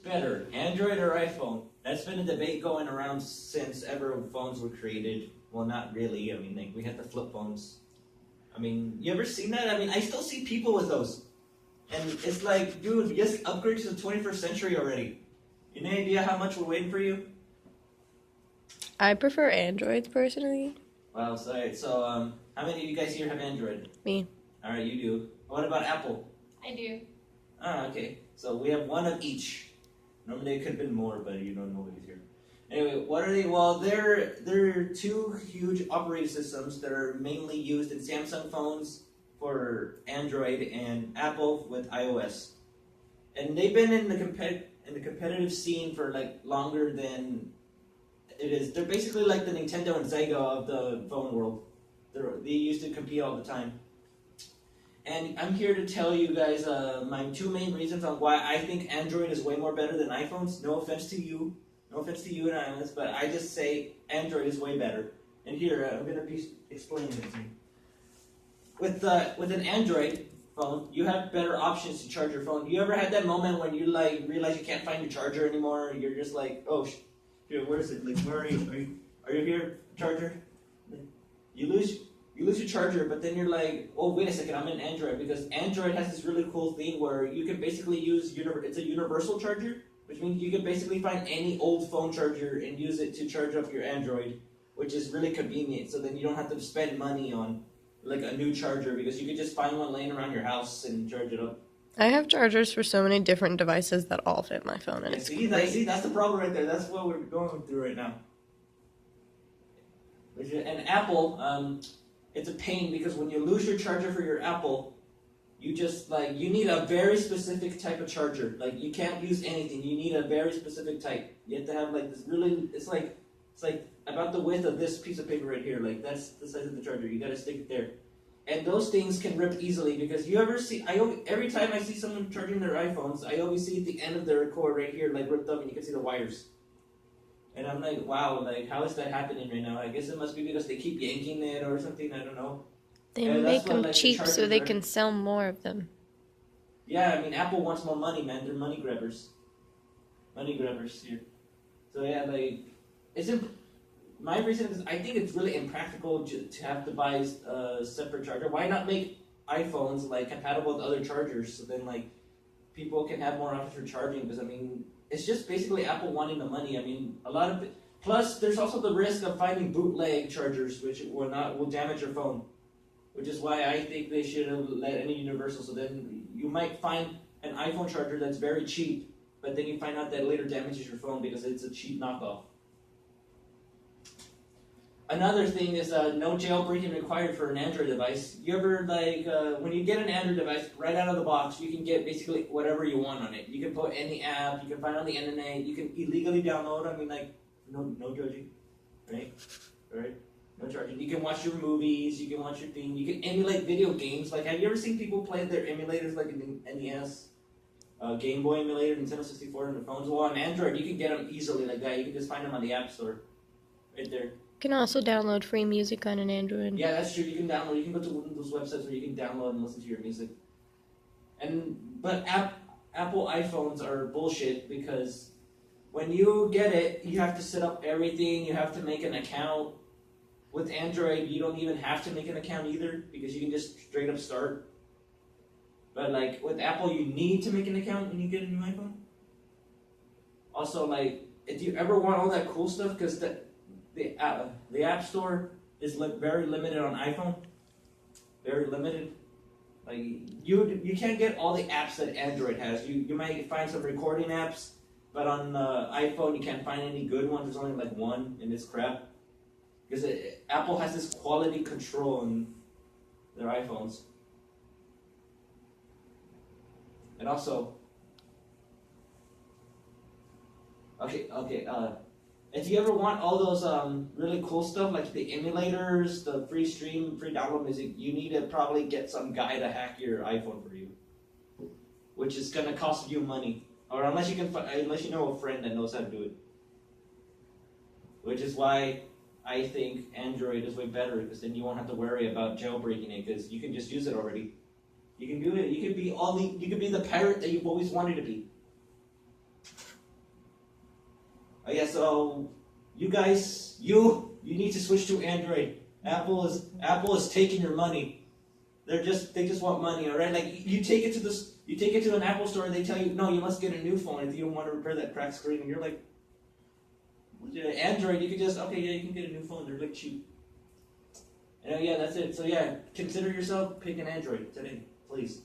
Better, Android or iPhone? That's been a debate going around since ever phones were created. Well, not really. I mean, like, we had the flip phones. I mean, you ever seen that? I mean, I still see people with those. And it's like, dude, just upgrade to the 21st century already. You know any idea how much we're waiting for you? I prefer Androids personally. Wow, sorry. So, how many of you guys here have Android? Me. All right, you do. What about Apple? I do. Ah, okay. So we have one of each. Normally it could have been more, but you don't know what is here. Anyway, what are they? Well, they're two huge operating systems that are mainly used in Samsung phones for Android and Apple with iOS. And they've been in the competitive scene for like longer than it is. They're basically like the Nintendo and Sega of the phone world. They used to compete all the time. And I'm here to tell you guys my two main reasons on why I think Android is way more better than iPhones. No offense to you and iOS, but I just say Android is way better. And here, I'm going to be explaining it to you. With an Android phone, you have better options to charge your phone. You ever had that moment when you like realize you can't find your charger anymore? You're just like, oh, here, where is it? Like, where are you? Are you here, charger? You lose your charger, but then you're like, oh, wait a second, I'm in Android, because Android has this really cool thing where you can basically use, it's a universal charger, which means you can basically find any old phone charger and use it to charge up your Android, which is really convenient, so then you don't have to spend money on like a new charger, because you could just find one laying around your house and charge it up. I have chargers for so many different devices that all fit my phone, and it's see, that's the problem right there. That's what we're going through right now. And Apple, it's a pain, because when you lose your charger for your Apple, you need a very specific type of charger. Like, you can't use anything. You need a very specific type. You have to have like this really, it's like about the width of this piece of paper right here. Like, that's the size of the charger. You gotta stick it there. And those things can rip easily, because you ever see, every time I see someone charging their iPhones, I always see at the end of their cord right here, like ripped up, and you can see the wires. And I'm like, wow, like, how is that happening right now? I guess it must be because they keep yanking it or something, I don't know. They make them cheap so they can sell more of them. Yeah, I mean, Apple wants more money, man. They're money grabbers. Money grabbers here. So yeah, like, my reason is I think it's really impractical to have to buy a separate charger. Why not make iPhones, like, compatible with other chargers, so then, like, people can have more options for charging? Because, I mean, it's just basically Apple wanting the money. I mean, plus there's also the risk of finding bootleg chargers, which will damage your phone. Which is why I think they should have let any universal. So then you might find an iPhone charger that's very cheap, but then you find out that it later damages your phone because it's a cheap knockoff. Another thing is no jailbreaking required for an Android device. You ever, like, when you get an Android device, right out of the box, you can get basically whatever you want on it. You can put any app, you can find it on the internet, you can illegally download. I mean, like, no judging, right? Right? No charging. You can watch your movies, you can watch your thing, you can emulate video games. Like, have you ever seen people play their emulators, like in NES, Game Boy emulator, Nintendo 64 on their phones? Well, on Android, you can get them easily like that. You can just find them on the App Store, right there. You can also download free music on an Android. Yeah, that's true. You can download. You can go to one of those websites where you can download and listen to your music. But Apple iPhones are bullshit, because when you get it, you have to set up everything. You have to make an account. With Android, you don't even have to make an account either, because you can just straight up start. But like with Apple, you need to make an account when you get a new iPhone. Also, like, if you ever want all that cool stuff, because the App Store is very limited on iPhone. Very limited. Like, you can't get all the apps that Android has. You might find some recording apps, but on iPhone you can't find any good ones. There's only like one, and it's crap. Because Apple has this quality control in their iPhones. And also, if you ever want all those really cool stuff, like the emulators, the free stream, free download music, you need to probably get some guy to hack your iPhone for you, which is gonna cost you money, or unless you know a friend that knows how to do it. Which is why I think Android is way better, because then you won't have to worry about jailbreaking it, because you can just use it already. You can do it. You can be the pirate that you've always wanted to be. yeah, so you guys, you need to switch to Android. Apple is taking your money. They just want money, all right? Like you take it to an Apple store and they tell you, no, you must get a new phone if you don't want to repair that cracked screen. And you're like, Android, you can just, okay, yeah, you can get a new phone. They're like cheap. And yeah, that's it. So yeah, consider yourself picking Android today, please.